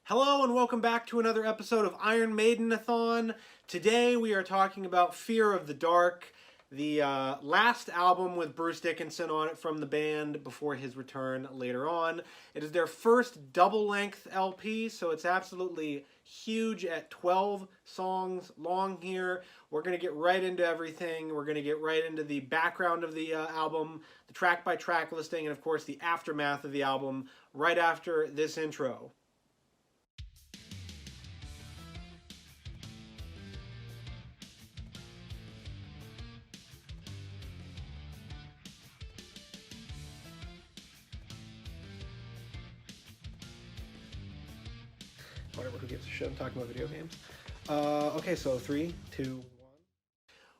Hello and welcome back to another episode of Iron Maiden-A-Thon. Today we are talking about Fear of the Dark, the last album with Bruce Dickinson on it from the band before his return later on. It is their first double-length LP, so it's absolutely huge at 12 songs long here. We're going to get right into everything. We're going to get right into the background of the album, the track-by-track listing, and of course the aftermath of the album right after this intro. Whatever, who gives a shit? I'm talking about video games. Okay, so 3, 2, 1.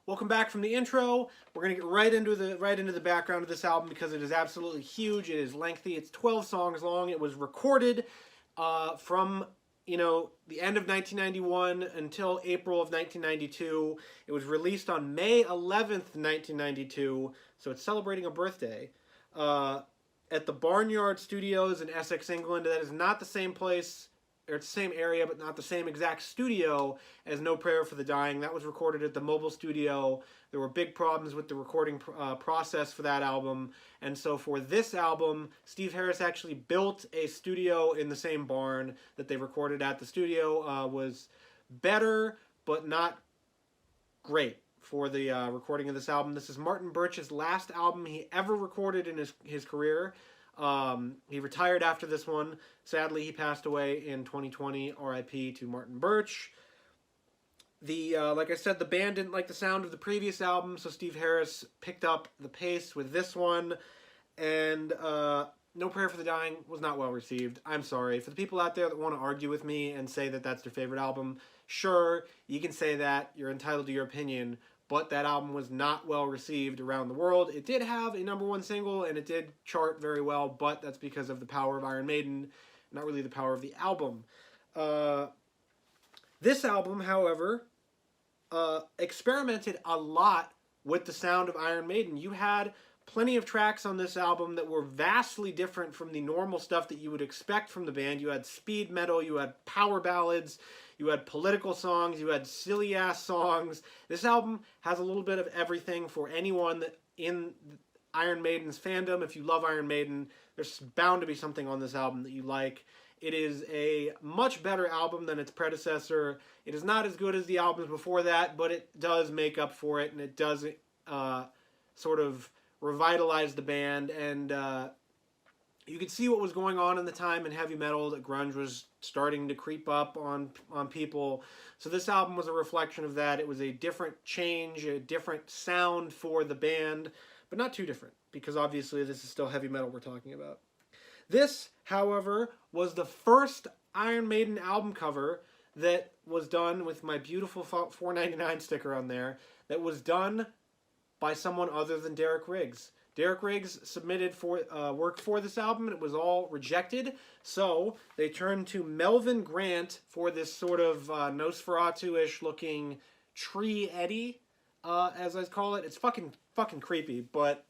Welcome back from the intro. We're gonna get right into the background of this album because it is absolutely huge. It is lengthy. It's 12 songs long. It was recorded from the end of 1991 until April of 1992. It was released on May 11th, 1992. So it's celebrating a birthday. At the Barnyard Studios in Essex, England. That is not the same place. Or it's the same area, but not the same exact studio as No Prayer for the Dying. That was recorded at the Mobile Studio. There were big problems with the recording process for that album. And so for this album, Steve Harris actually built a studio in the same barn that they recorded at. The studio was better, but not great for the recording of this album. This is Martin Birch's last album he ever recorded in his career. He retired after this one. Sadly, he passed away in 2020. R.I.P. to Martin Birch. Like I said, the band didn't like the sound of the previous album, so Steve Harris picked up the pace with this one. And No Prayer for the Dying was not well received. I'm sorry. For the people out there that want to argue with me and say that that's their favorite album, sure, you can say that. You're entitled to your opinion. But that album was not well received around the world. It did have a #1 single, and it did chart very well, but that's because of the power of Iron Maiden, not really the power of the album. This album, however, experimented a lot with the sound of Iron Maiden. You had plenty of tracks on this album that were vastly different from the normal stuff that you would expect from the band. You had speed metal, you had power ballads, you had political songs, you had silly-ass songs. This album has a little bit of everything for anyone that in Iron Maiden's fandom. If you love Iron Maiden, there's bound to be something on this album that you like. It is a much better album than its predecessor. It is not as good as the albums before that, but it does make up for it, and it does sort of revitalize the band. And you could see what was going on in the time in heavy metal, that grunge was starting to creep up on people. So this album was a reflection of that. It was a different change, a different sound for the band, but not too different, because obviously this is still heavy metal we're talking about. This, however, was the first Iron Maiden album cover that was done with my beautiful $4.99 sticker on there, that was done by someone other than Derek Riggs. Derek Riggs submitted for work for this album, and it was all rejected. So they turned to Melvin Grant for this sort of Nosferatu-ish looking tree Eddie, as I call it. It's fucking creepy, but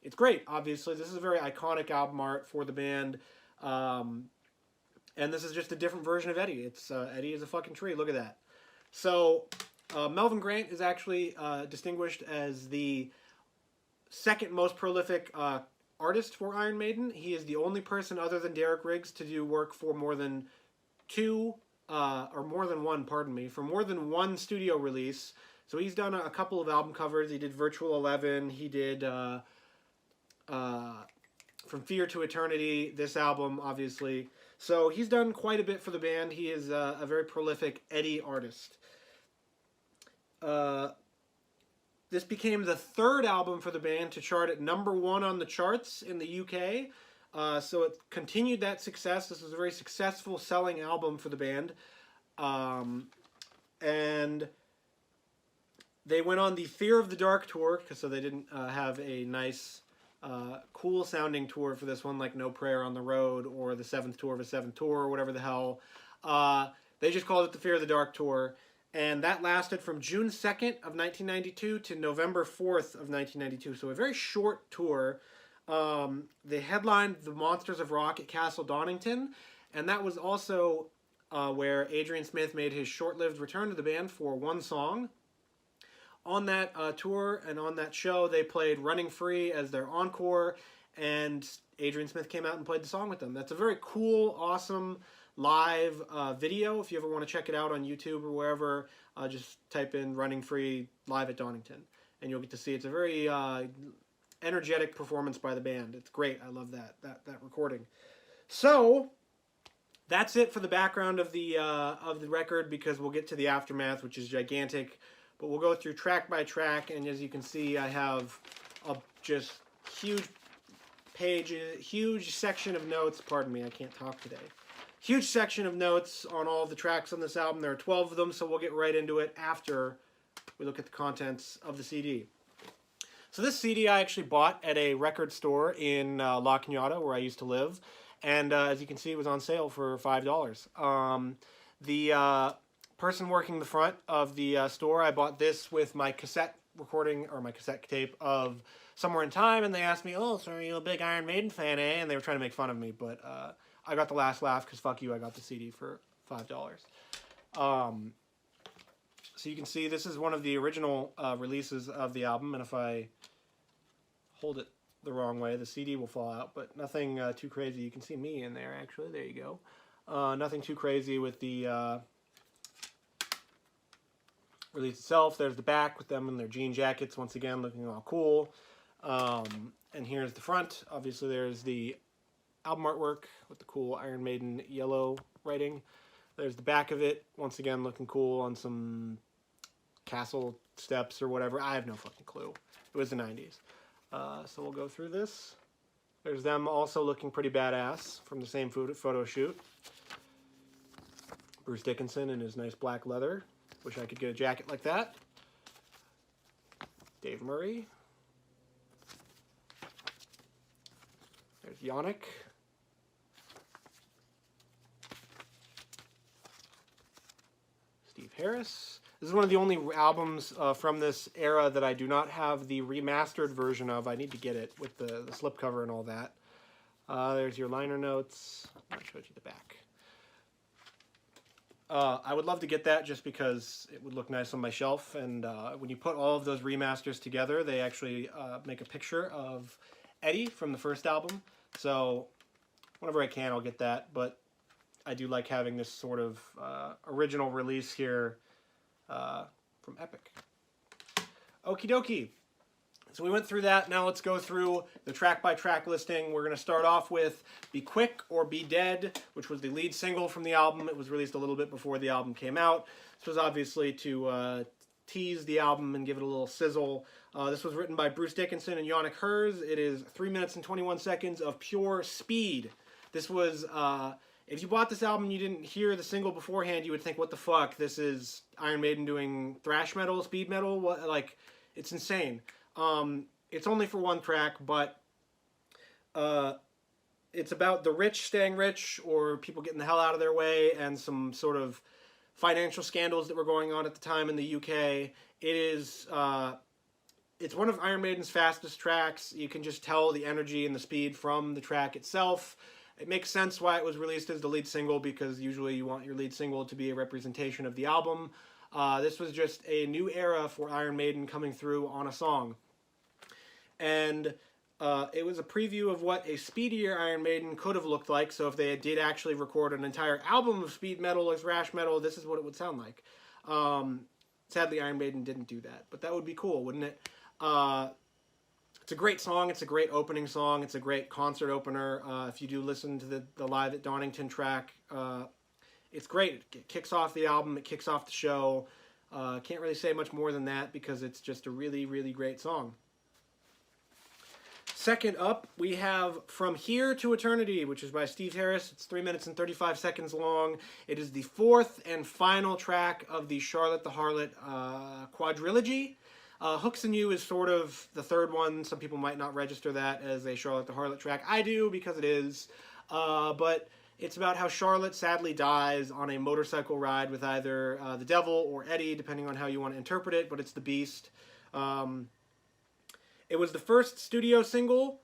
it's great. Obviously, this is a very iconic album art for the band, and this is just a different version of Eddie. It's Eddie is a fucking tree. Look at that. So Melvin Grant is actually distinguished as the second most prolific artist for Iron Maiden. He is the only person other than Derek Riggs to do work for more than more than one studio release. So he's done a couple of album covers. He did Virtual 11. He did From Fear to Eternity, this album, obviously. So he's done quite a bit for the band. He is a very prolific Eddie artist. This became the third album for the band to chart at #1 on the charts in the UK. So it continued that success. This was a very successful selling album for the band. And they went on the Fear of the Dark tour, so they didn't have a nice, cool sounding tour for this one, like No Prayer on the Road or the 7th Tour of a 7th Tour or whatever the hell. They just called it the Fear of the Dark tour. And that lasted from June 2nd of 1992 to November 4th of 1992. So a very short tour. They headlined the Monsters of Rock at Castle Donington. And that was also where Adrian Smith made his short-lived return to the band for one song. On that tour and on that show, they played Running Free as their encore, and Adrian Smith came out and played the song with them. That's a very cool, awesome live video. If you ever want to check it out on YouTube or wherever, just type in Running Free live at Donington, and you'll get to see. It's a very energetic performance by the band. It's great. I love that recording. So that's it for the background of the record, because we'll get to the aftermath, which is gigantic. But we'll go through track by track, and as you can see, I have a just huge section of notes. Pardon me, I can't talk today. Huge section of notes on all the tracks on this album. There are 12 of them, so we'll get right into it after we look at the contents of the CD. So this CD I actually bought at a record store in La Cañada, where I used to live. And as you can see, it was on sale for $5. The person working the front of the store, I bought this with my cassette recording, or my cassette tape of Somewhere in Time, and they asked me, "Oh, so are you a big Iron Maiden fan, eh?" And they were trying to make fun of me, but I got the last laugh, because fuck you, I got the CD for $5. So you can see this is one of the original releases of the album, and if I hold it the wrong way, the CD will fall out, but nothing too crazy. You can see me in there, actually. There you go. Nothing too crazy with the release itself. There's the back with them in their jean jackets, once again, looking all cool. And here's the front. Obviously, there's the album artwork with the cool Iron Maiden yellow writing. There's the back of it, once again, looking cool on some castle steps or whatever. I have no fucking clue. It was the 90s. So we'll go through this. There's them also looking pretty badass from the same photo shoot. Bruce Dickinson in his nice black leather. Wish I could get a jacket like that. Dave Murray. There's Yannick. Steve Harris. This is one of the only albums from this era that I do not have the remastered version of. I need to get it with the slipcover and all that. There's your liner notes. I showed you the back. I would love to get that just because it would look nice on my shelf. And when you put all of those remasters together, they actually make a picture of Eddie from the first album. So whenever I can, I'll get that. But I do like having this sort of original release here from Epic. Okie dokie. So we went through that. Now let's go through the track-by-track listing. We're going to start off with Be Quick or Be Dead, which was the lead single from the album. It was released a little bit before the album came out. This was obviously to tease the album and give it a little sizzle. This was written by Bruce Dickinson and Yannick Herz. It is 3 minutes and 21 seconds of pure speed. This was... if you bought this album and you didn't hear the single beforehand, you would think, what the fuck? This is Iron Maiden doing thrash metal, speed metal? What? Like, it's insane. It's only for one track, but it's about the rich staying rich, or people getting the hell out of their way, and some sort of financial scandals that were going on at the time in the UK. It is... it's one of Iron Maiden's fastest tracks. You can just tell the energy and the speed from the track itself. It makes sense why it was released as the lead single, because usually you want your lead single to be a representation of the album. This was just a new era for Iron Maiden coming through on a song. And it was a preview of what a speedier Iron Maiden could have looked like. So if they did actually record an entire album of speed metal or thrash metal, this is what it would sound like. Sadly, Iron Maiden didn't do that, but that would be cool, wouldn't it? It's a great song. It's a great opening song. It's a great concert opener. If you do listen to the Live at Donington track, it's great. It kicks off the album. It kicks off the show. Can't really say much more than that because it's just a really, really great song. Second up, we have From Here to Eternity, which is by Steve Harris. It's 3 minutes and 35 seconds long. It is the fourth and final track of the Charlotte the Harlot quadrilogy. Hooks and You is sort of the third one. Some people might not register that as a Charlotte the Harlot track. I do, because it is. But it's about how Charlotte sadly dies on a motorcycle ride with either the devil or Eddie, depending on how you want to interpret it, but it's the Beast. It was the first studio single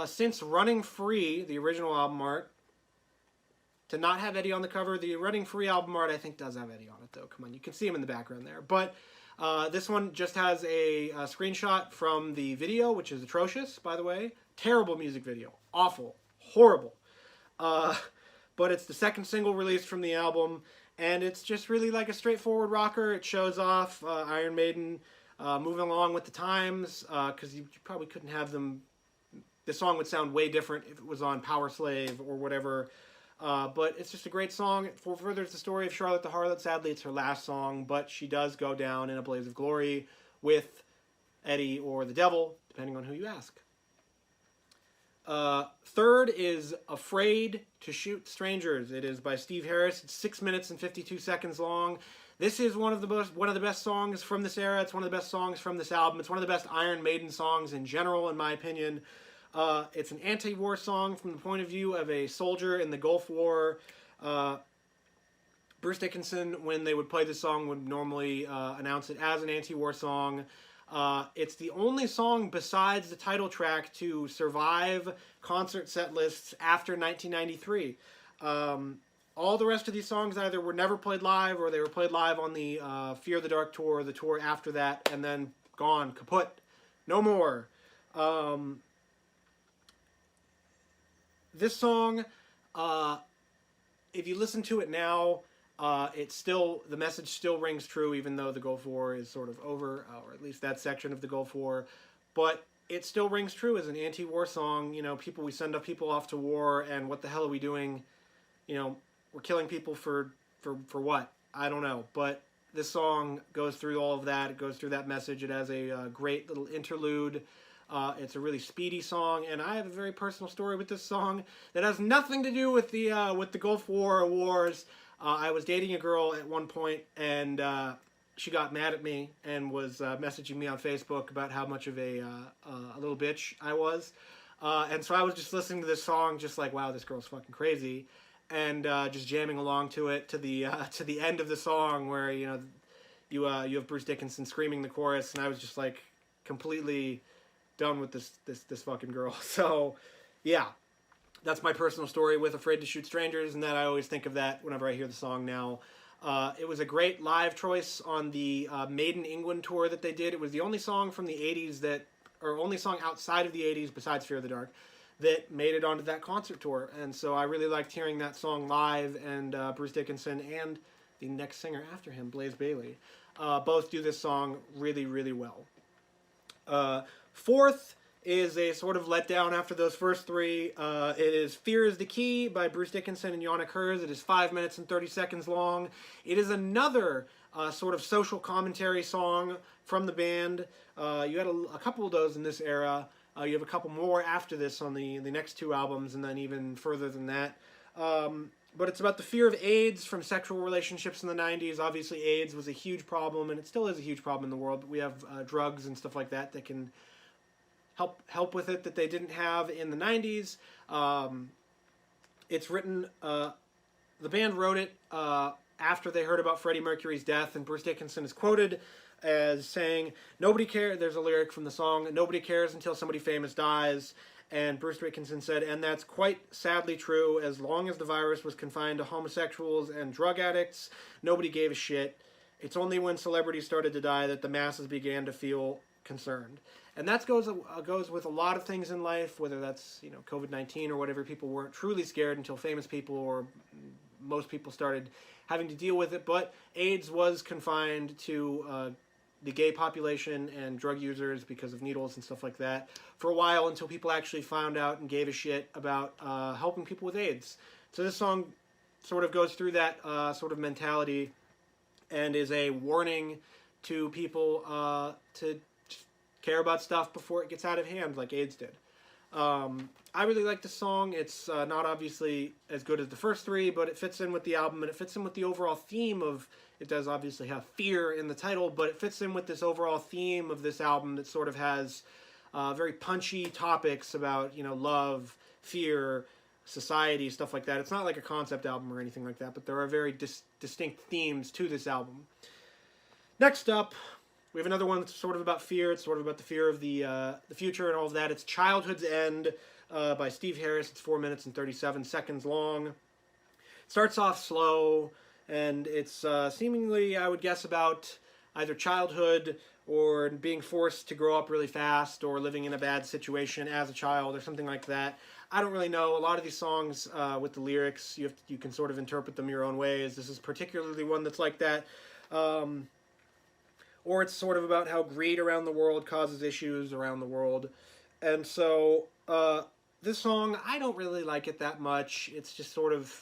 since Running Free, the original album art. to not have Eddie on the cover. The Running Free album art, I think, does have Eddie on it, though. Come on, you can see him in the background there. But this one just has a screenshot from the video, which is atrocious, by the way. Terrible music video. Awful. Horrible. But it's the second single released from the album, and it's just really like a straightforward rocker. It shows off Iron Maiden moving along with the times, because you probably couldn't have them... The song would sound way different if it was on Power Slave or whatever. But it's just a great song. It furthers the story of Charlotte the Harlot. Sadly, it's her last song, but she does go down in a blaze of glory with Eddie or the devil, depending on who you ask. Third is Afraid to Shoot Strangers. It is by Steve Harris. It's 6 minutes and 52 seconds long. This is one of the best songs from this era. It's one of the best songs from this album. It's one of the best Iron Maiden songs in general, in my opinion. It's an anti-war song from the point of view of a soldier in the Gulf War. Bruce Dickinson, when they would play this song, would normally announce it as an anti-war song. It's the only song besides the title track to survive concert set lists after 1993. All the rest of these songs either were never played live, or they were played live on the Fear the Dark tour, the tour after that, and then gone, kaput, no more. This song, if you listen to it now, the message still rings true, even though the Gulf War is sort of over, or at least that section of the Gulf War. But it still rings true as an anti-war song. You know, we send people off to war, and what the hell are we doing? You know, we're killing people for what? I don't know. But this song goes through all of that. It goes through that message. It has a great little interlude. It's a really speedy song, and I have a very personal story with this song that has nothing to do with the Gulf War or wars. I was dating a girl at one point, and she got mad at me and was messaging me on Facebook about how much of a little bitch I was. And so I was just listening to this song, just like, wow, this girl's fucking crazy, and just jamming along to it to the end of the song, where you have Bruce Dickinson screaming the chorus, and I was just like completely done with this fucking girl. So yeah, that's my personal story with Afraid to Shoot Strangers, and that I always think of that whenever I hear the song now. It was a great live choice on the Maiden England tour that they did. It was the only song from the 80s only song outside of the 80s besides Fear the Dark that made it onto that concert tour. And so I really liked hearing that song live, and Bruce Dickinson and the next singer after him, Blaze Bayley, both do this song really, really well. Fourth is a sort of letdown after those first three. It is Fear is the Key by Bruce Dickinson and Yannick Herz. It is 5 minutes and 30 seconds long. It is another sort of social commentary song from the band. You had a couple of those in this era. You have a couple more after this on the next two albums, and then even further than that. But it's about the fear of AIDS from sexual relationships in the 90s. Obviously, AIDS was a huge problem, and it still is a huge problem in the world. But we have drugs and stuff like that that can help with it that they didn't have in the 90s. It's written... the band wrote it after they heard about Freddie Mercury's death, and Bruce Dickinson is quoted as saying, "Nobody cares," there's a lyric from the song, "Nobody cares until somebody famous dies." And Bruce Dickinson said, "And that's quite sadly true. As long as the virus was confined to homosexuals and drug addicts, nobody gave a shit. It's only when celebrities started to die that the masses began to feel concerned." And that goes with a lot of things in life, whether that's COVID-19 or whatever. People weren't truly scared until famous people or most people started having to deal with it. But AIDS was confined to the gay population and drug users because of needles and stuff like that for a while, until people actually found out and gave a shit about helping people with AIDS. So this song sort of goes through that sort of mentality and is a warning to people to just care about stuff before it gets out of hand like AIDS did. I really like this song. It's not obviously as good as the first three, but it fits in with the album, and it fits in with the overall theme of, it does obviously have fear in the title, but it fits in with this overall theme of this album that sort of has very punchy topics about, love, fear, society, stuff like that. It's not like a concept album or anything like that, but there are very distinct themes to this album. Next up, we have another one that's sort of about fear. It's sort of about the fear of the future and all of that. It's Childhood's End by Steve Harris. It's 4 minutes and 37 seconds long. Starts off slow, and it's seemingly, I would guess, about either childhood or being forced to grow up really fast or living in a bad situation as a child or something like that. I don't really know. A lot of these songs with the lyrics, you can sort of interpret them your own ways. This is particularly one that's like that. Or it's sort of about how greed around the world causes issues around the world. And so this song, I don't really like it that much. It's just sort of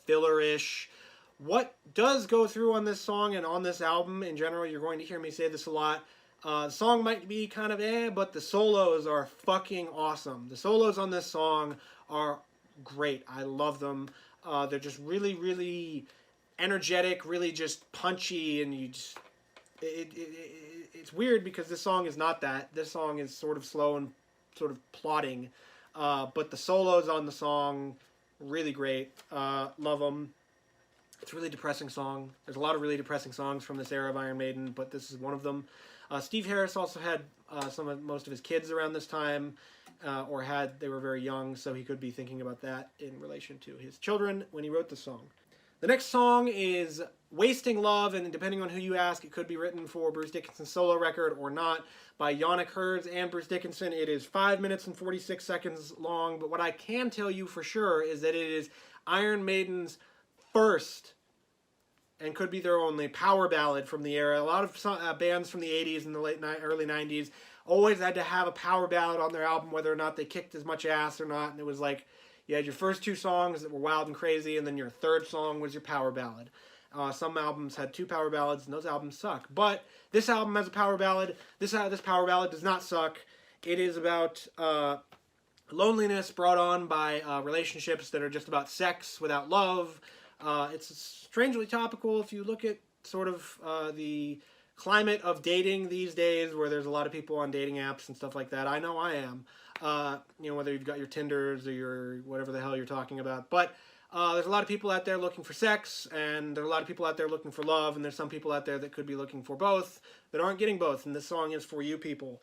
filler-ish. What does go through on this song and on this album in general, you're going to hear me say this a lot, the song might be kind of but the solos are fucking awesome. The solos on this song are great. I love them. They're just really, really energetic, really just punchy, and you just... it's weird because this song is not that. This song is sort of slow and sort of plodding. But the solos on the song, really great. Love them. It's a really depressing song. There's a lot of really depressing songs from this era of Iron Maiden, but this is one of them. Steve Harris also had most of his kids around this time, they were very young, so he could be thinking about that in relation to his children when he wrote the song. The next song is Wasting Love, and depending on who you ask, it could be written for Bruce Dickinson's solo record or not, by Yannick Herz and Bruce Dickinson. It is 5 minutes and 46 seconds long, but what I can tell you for sure is that it is Iron Maiden's first, and could be their only, power ballad from the era. A lot of bands from the 80s and the early 90s always had to have a power ballad on their album, whether or not they kicked as much ass or not, and it was like, you had your first two songs that were wild and crazy, and then your third song was your power ballad. Some albums had two power ballads, and those albums suck. But this album has a power ballad. This power ballad does not suck. It is about loneliness brought on by relationships that are just about sex without love. It's strangely topical if you look at sort of the climate of dating these days, where there's a lot of people on dating apps and stuff like that. I know I am. Whether you've got your Tinders or your whatever the hell you're talking about. But there's a lot of people out there looking for sex, and there are a lot of people out there looking for love, and there's some people out there that could be looking for both that aren't getting both, and this song is for you people.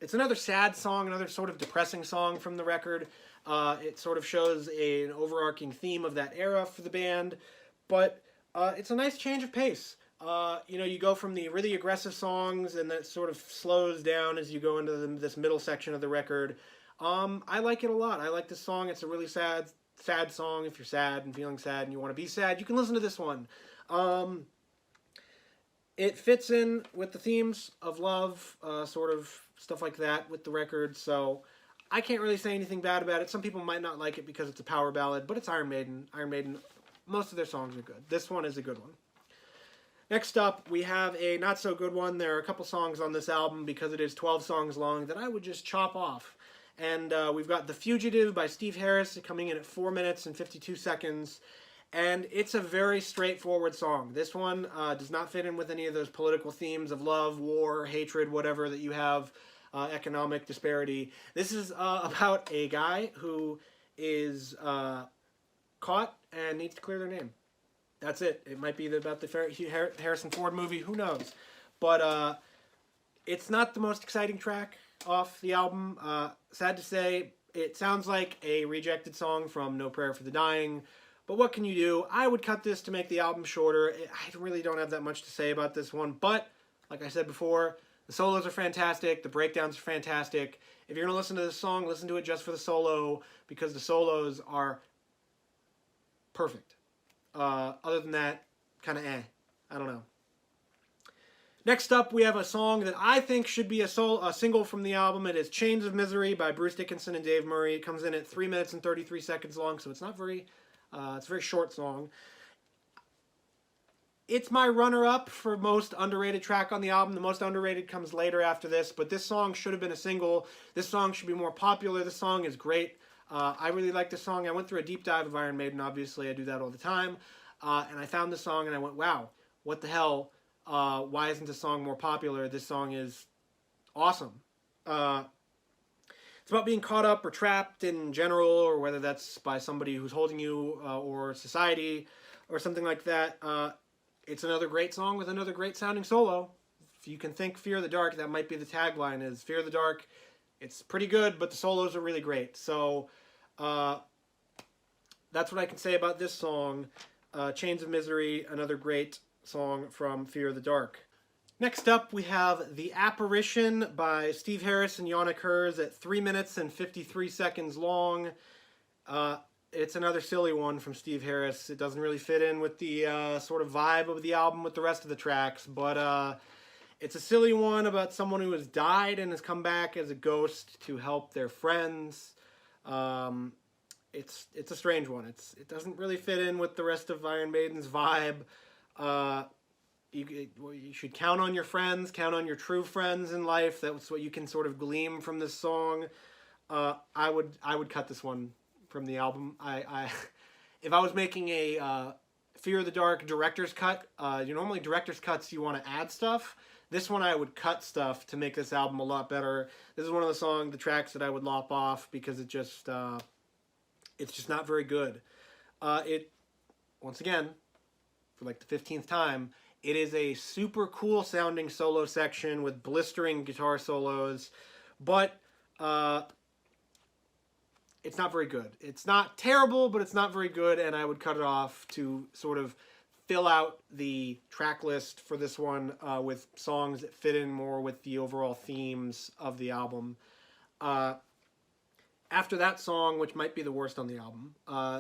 It's another sad song, another sort of depressing song from the record. It sort of shows an overarching theme of that era for the band, but it's a nice change of pace. You go from the really aggressive songs, and that sort of slows down as you go into this middle section of the record. I like it a lot. I like this song. It's a really sad song. If you're sad and feeling sad and you want to be sad, you can listen to this one. It fits in with the themes of love, sort of stuff like that with the record, so I can't really say anything bad about it. Some people might not like it because it's a power ballad, but it's Iron Maiden. Iron Maiden, most of their songs are good. This one is a good one. Next up, we have a not-so-good one. There are a couple songs on this album, because it is 12 songs long, that I would just chop off. And we've got The Fugitive by Steve Harris coming in at 4 minutes and 52 seconds. And it's a very straightforward song. This one does not fit in with any of those political themes of love, war, hatred, whatever that you have, economic disparity. This is about a guy who is caught and needs to clear their name. That's it. It might be about the Harrison Ford movie. Who knows? But it's not the most exciting track off the album. Sad to say, it sounds like a rejected song from No Prayer for the Dying. But what can you do? I would cut this to make the album shorter. I really don't have that much to say about this one. But, like I said before, the solos are fantastic. The breakdowns are fantastic. If you're going to listen to this song, listen to it just for the solo, because the solos are perfect. Other than that, kind of I don't know. Next up, we have a song that I think should be a single from the album. It is Chains of Misery by Bruce Dickinson and Dave Murray. It comes in at 3 minutes and 33 seconds long, so it's not very... it's a very short song. It's my runner-up for most underrated track on the album. The most underrated comes later after this, but this song should have been a single. This song should be more popular. This song is great. I really like this song. I went through a deep dive of Iron Maiden, obviously. I do that all the time. And I found this song and I went, wow, what the hell? Why isn't this song more popular? This song is awesome. It's about being caught up or trapped in general, or whether that's by somebody who's holding you, or society, or something like that. It's another great song with another great sounding solo. If you can think Fear the Dark, that might be the tagline, is Fear the Dark. It's pretty good, but the solos are really great. So, that's what I can say about this song. Chains of Misery, another great song from Fear of the Dark. Next up, we have The Apparition by Steve Harris and Yana Kurz at 3 minutes and 53 seconds long. It's another silly one from Steve Harris. It doesn't really fit in with the sort of vibe of the album with the rest of the tracks, but it's a silly one about someone who has died and has come back as a ghost to help their friends. It's a strange one. It doesn't really fit in with the rest of Iron Maiden's vibe. You should count on your friends, count on your true friends in life. That's what you can sort of glean from this song. I would cut this one from the album. If I was making a Fear of the Dark director's cut, normally director's cuts you want to add stuff. This one I would cut stuff to make this album a lot better. This is one of the tracks that I would lop off because it's just not very good. Once again, for like the 15th time, it is a super cool sounding solo section with blistering guitar solos, but it's not very good. It's not terrible, but it's not very good, and I would cut it off to sort of fill out the track list for this one with songs that fit in more with the overall themes of the album. After that song, which might be the worst on the album,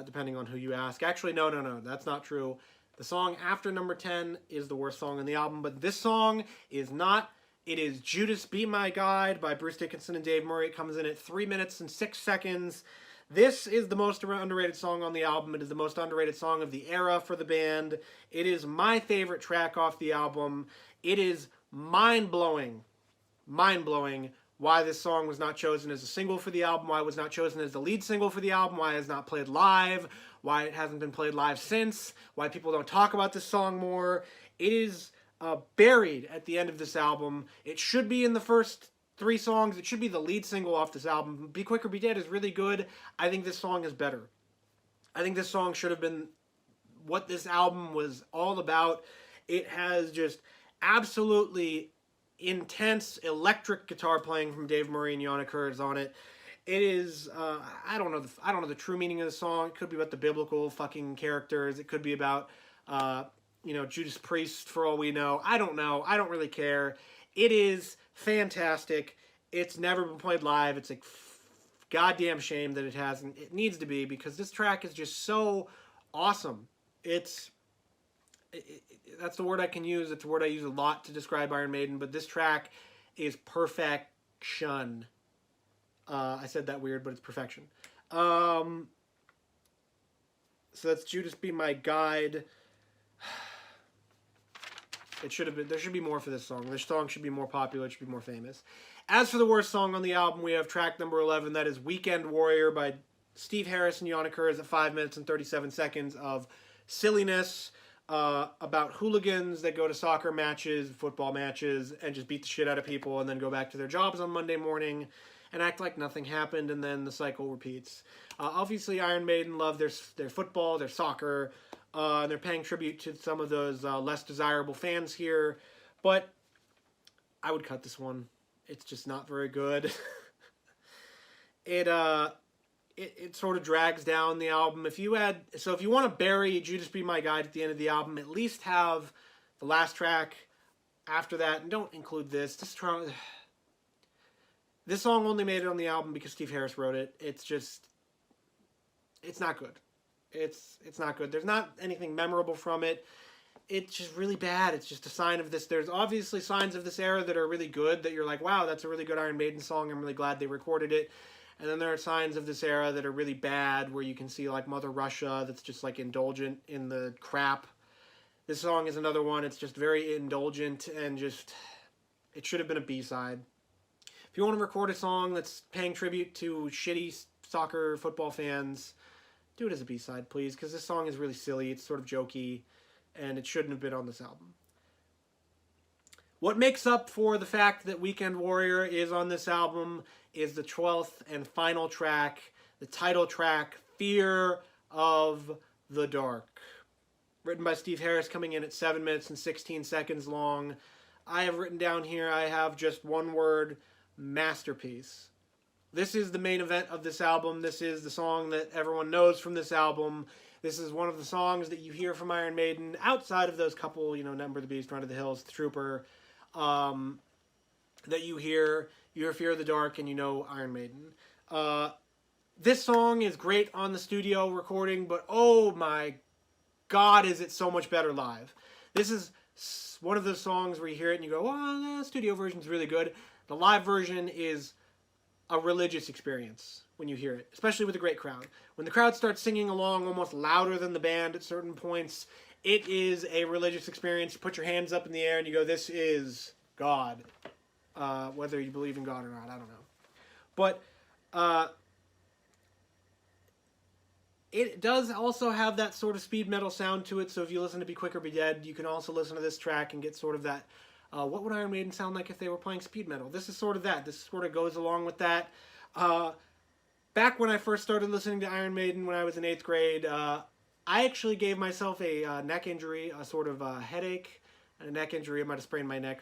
depending on who you ask. Actually, no, that's not true. The song after number 10 is the worst song on the album, but this song is not. It is Judas Be My Guide by Bruce Dickinson and Dave Murray. It comes in at 3 minutes and 6 seconds. This is the most underrated song on the album. It is the most underrated song of the era for the band. It is my favorite track off the album. It is mind-blowing why this song was not chosen as a single for the album, why it was not chosen as the lead single for the album, why it has not played live, why it hasn't been played live since, why people don't talk about this song more. It is buried at the end of this album. It should be in the first 3 songs. It should be the lead single off this album. Be Quick or Be Dead is really good. I think this song is better. I think this song should have been what this album was all about. It has just absolutely intense electric guitar playing from Dave Murray and Yana Kurz on it. It is I don't know the true meaning of the song. It could be about the biblical fucking characters. It could be about Judas Priest for all we know. I don't know. I don't really care. It is fantastic. It's never been played live. It's a goddamn shame that it hasn't. It needs to be, because this track is just so awesome. That's the word I can use. It's a word I use a lot to describe Iron Maiden, but this track is perfection. I said that weird, but it's perfection. So that's Judas Be My Guide. It should have been. There should be more for this song. This song should be more popular. It should be more famous. As for the worst song on the album, we have track number 11. That is Weekend Warrior by Steve Harris and Yana Kurz at 5 minutes and 37 seconds of silliness about hooligans that go to soccer matches, football matches, and just beat the shit out of people and then go back to their jobs on Monday morning and act like nothing happened, and then the cycle repeats. Obviously, Iron Maiden love their football, their soccer, and they're paying tribute to some of those less desirable fans here, but I would cut this one. It's just not very good. It sort of drags down the album. If you want to bury Judas Be My Guide at the end of the album, at least have the last track after that, and don't include this. This song only made it on the album because Steve Harris wrote it. It's not good. It's not good. There's not anything memorable from it. It's just really bad. It's just a sign of this. There's obviously signs of this era that are really good, that you're like, wow, that's a really good Iron Maiden song. I'm really glad they recorded it. And then there are signs of this era that are really bad, where you can see like Mother Russia that's just like indulgent in the crap. This song is another one. It's just very indulgent, and just, it should have been a B-side. If you want to record a song that's paying tribute to shitty soccer football fans, do it as a B-side, please, because this song is really silly. It's sort of jokey, and it shouldn't have been on this album. What makes up for the fact that Weekend Warrior is on this album is the 12th and final track, the title track, Fear of the Dark. Written by Steve Harris, coming in at 7 minutes and 16 seconds long. I have written down here, I have just one word: masterpiece. this is the main event of this album. This is the song that everyone knows from this album. This is one of the songs that you hear from Iron Maiden outside of those couple, Number of the Beast, Run to the Hills, Trooper, that you hear. You hear Fear of the Dark, and you know Iron Maiden. This song is great on the studio recording, but oh my God, is it so much better live. This is one of those songs where you hear it and you go, well, the studio version's really good. The live version is a religious experience when you hear it, especially with a great crowd. When the crowd starts singing along almost louder than the band at certain points, it is a religious experience. You put your hands up in the air and you go, this is God. Whether you believe in God or not, I don't know. But it does also have that sort of speed metal sound to it, so if you listen to Be Quick or Be Dead, you can also listen to this track and get sort of that, what would Iron Maiden sound like if they were playing speed metal? This is sort of that. This sort of goes along with that. Back when I first started listening to Iron Maiden when I was in 8th grade, I actually gave myself a neck injury, a sort of headache, and a neck injury. I might have sprained my neck,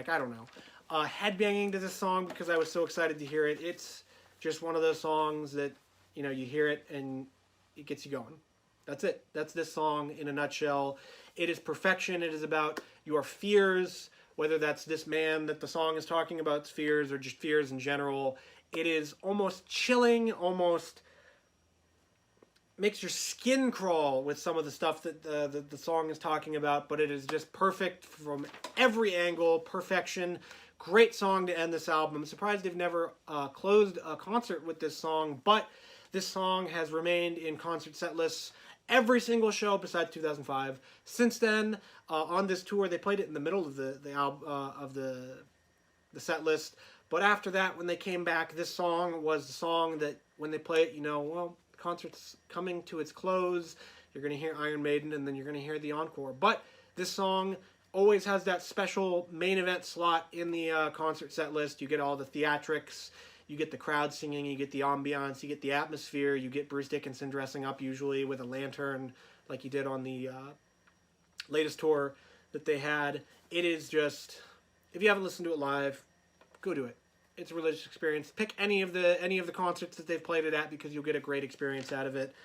I don't know. Headbanging to this song because I was so excited to hear it. It's just one of those songs that, you hear it and it gets you going. That's it. That's this song in a nutshell. It is perfection. It is about your fears, whether that's this man that the song is talking about's fears or just fears in general. It is almost chilling, almost makes your skin crawl with some of the stuff that the song is talking about, but it is just perfect from every angle. Perfection. Great song to end this album. I'm surprised they've never closed a concert with this song, but this song has remained in concert set lists every single show besides 2005. Since then, on this tour, they played it in the middle of the set list. But after that, when they came back, this song was the song that when they play it, well, the concert's coming to its close. You're going to hear Iron Maiden, and then you're going to hear the encore. But this song always has that special main event slot in the concert set list. You get all the theatrics. You get the crowd singing, you get the ambiance, you get the atmosphere, you get Bruce Dickinson dressing up usually with a lantern like he did on the latest tour that they had. It is just, if you haven't listened to it live, go do it. It's a religious experience. Pick any of the concerts that they've played it at because you'll get a great experience out of it.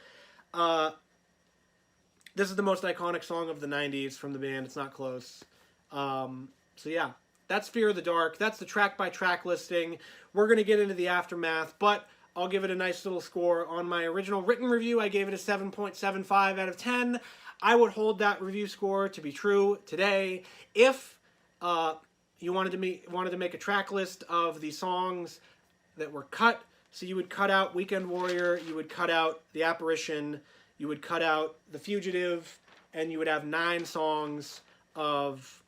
This is the most iconic song of the 90s from the band. It's not close. So yeah. That's Fear of the Dark. That's the track-by-track listing. We're going to get into the aftermath, but I'll give it a nice little score. On my original written review, I gave it a 7.75 out of 10. I would hold that review score to be true today. If you wanted to make a track list of the songs that were cut, so you would cut out Weekend Warrior, you would cut out The Apparition, you would cut out The Fugitive, and you would have 9 songs of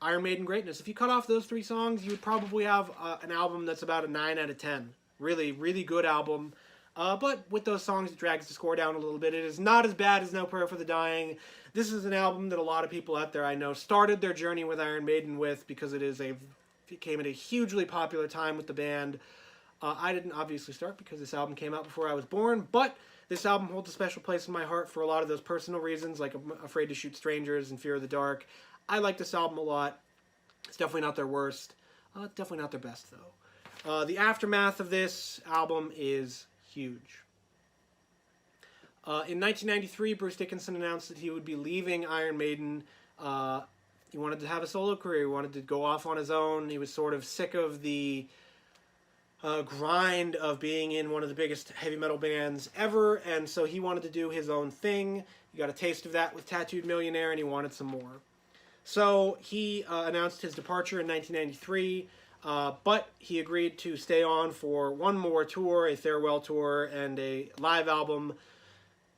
Iron Maiden greatness. If you cut off those 3 songs, you would probably have an album that's about a 9 out of 10. Really, really good album. But with those songs, it drags the score down a little bit. It is not as bad as No Prayer for the Dying. This is an album that a lot of people out there I know started their journey with Iron Maiden with because it came at a hugely popular time with the band. I didn't obviously start because this album came out before I was born, but this album holds a special place in my heart for a lot of those personal reasons, like I'm Afraid to Shoot Strangers and Fear of the Dark. I like this album a lot. It's definitely not their worst. Definitely not their best, though. The aftermath of this album is huge. In 1993, Bruce Dickinson announced that he would be leaving Iron Maiden. He wanted to have a solo career. He wanted to go off on his own. He was sort of sick of the grind of being in one of the biggest heavy metal bands ever, and so he wanted to do his own thing. He got a taste of that with Tattooed Millionaire, and he wanted some more. So he announced his departure in 1993, but he agreed to stay on for one more tour, a farewell tour, and a live album.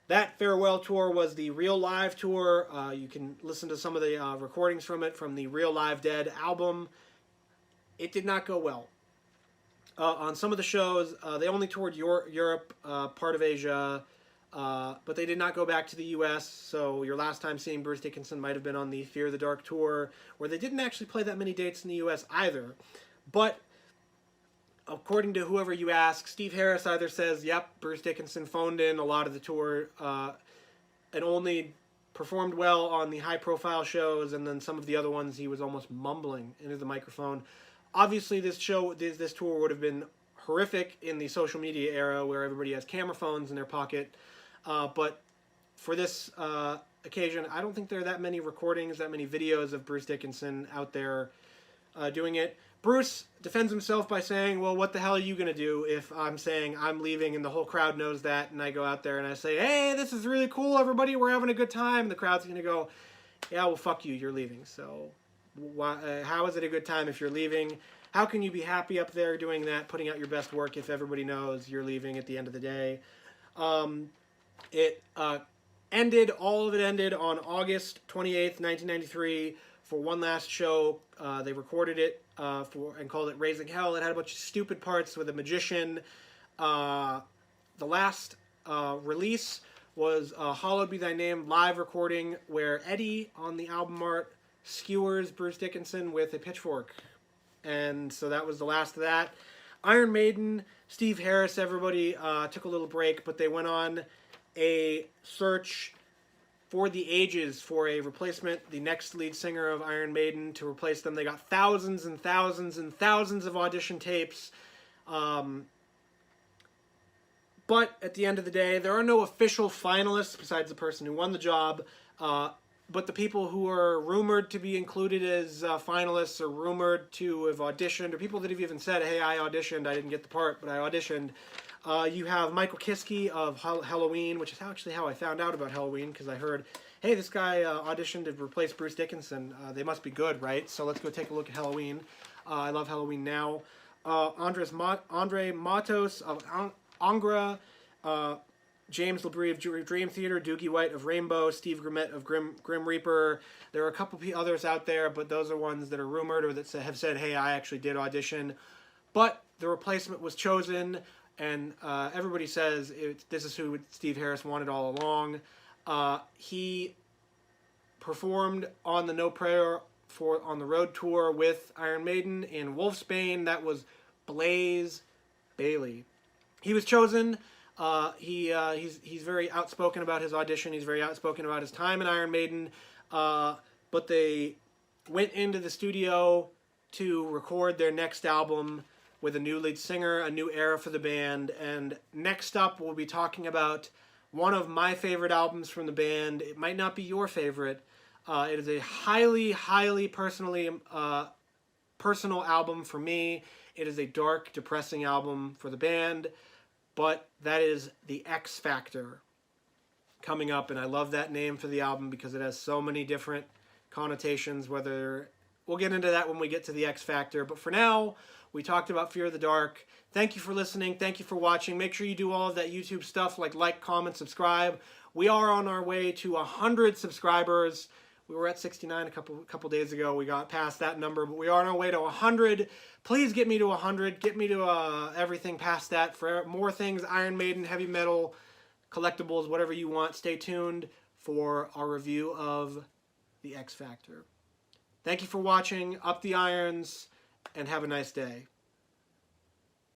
That farewell tour was the Real Live tour. You can listen to some of the recordings from it from the Real Live Dead album. It did not go well. On some of the shows, they only toured Europe, part of Asia, but they did not go back to the U.S., so your last time seeing Bruce Dickinson might have been on the Fear the Dark tour, where they didn't actually play that many dates in the U.S. either. But according to whoever you ask, Steve Harris either says, yep, Bruce Dickinson phoned in a lot of the tour and only performed well on the high-profile shows, and then some of the other ones he was almost mumbling into the microphone. Obviously, this tour would have been horrific in the social media era where everybody has camera phones in their pocket. But for this occasion, I don't think there are that many recordings, that many videos of Bruce Dickinson out there doing it. Bruce defends himself by saying, well, what the hell are you going to do if I'm saying I'm leaving and the whole crowd knows that, and I go out there and I say, hey, this is really cool, everybody, we're having a good time. And the crowd's going to go, yeah, well, fuck you, you're leaving. So how is it a good time if you're leaving? How can you be happy up there doing that, putting out your best work if everybody knows you're leaving at the end of the day? All of it ended on August 28th, 1993 for one last show. They recorded it and called it Raising Hell. It had a bunch of stupid parts with a magician. The last release was Hallowed Be Thy Name live recording where Eddie on the album art skewers Bruce Dickinson with a pitchfork. And so that was the last of that. Iron Maiden, Steve Harris, everybody took a little break, but they went on a search for the ages for a replacement, the next lead singer of Iron Maiden, to replace them. They got thousands and thousands and thousands of audition tapes. But at the end of the day, there are no official finalists besides the person who won the job. But the people who are rumored to be included as finalists or rumored to have auditioned, or people that have even said, hey, I auditioned, I didn't get the part, but I auditioned. You have Michael Kiske of Halloween, which is actually how I found out about Halloween, because I heard, hey, this guy auditioned to replace Bruce Dickinson. They must be good, right? So let's go take a look at Halloween. I love Halloween now. Andre Matos of Angra, James Labrie of Dream Theater, Doogie White of Rainbow, Steve Grimmett of Grim Reaper. There are a couple others out there, but those are ones that are rumored or that have said, hey, I actually did audition. But the replacement was chosen, and everybody says this is who Steve Harris wanted all along. He performed on the No Prayer on the road tour with Iron Maiden in Wolfsbane. That was Blaze Bayley. He was chosen. He's very outspoken about his audition. He's very outspoken about his time in Iron Maiden. But they went into the studio to record their next album with a new lead singer, a new era for the band. And next up, we'll be talking about one of my favorite albums from the band. It might not be your favorite. It is a highly, highly personal album for me. It is a dark, depressing album for the band. But that is The X Factor coming up, and I love that name for the album because it has so many different connotations, whether we'll get into that when we get to The X Factor. But for now, we talked about Fear of the Dark. Thank you for listening. Thank you for watching. Make sure you do all of that YouTube stuff like, comment, subscribe. We are on our way to 100 subscribers. We were at 69 a couple days ago. We got past that number, but we are on our way to 100. Please get me to 100. Get me to everything past that. For more things, Iron Maiden, heavy metal, collectibles, whatever you want. Stay tuned for our review of The X Factor. Thank you for watching. Up the irons, and have a nice day.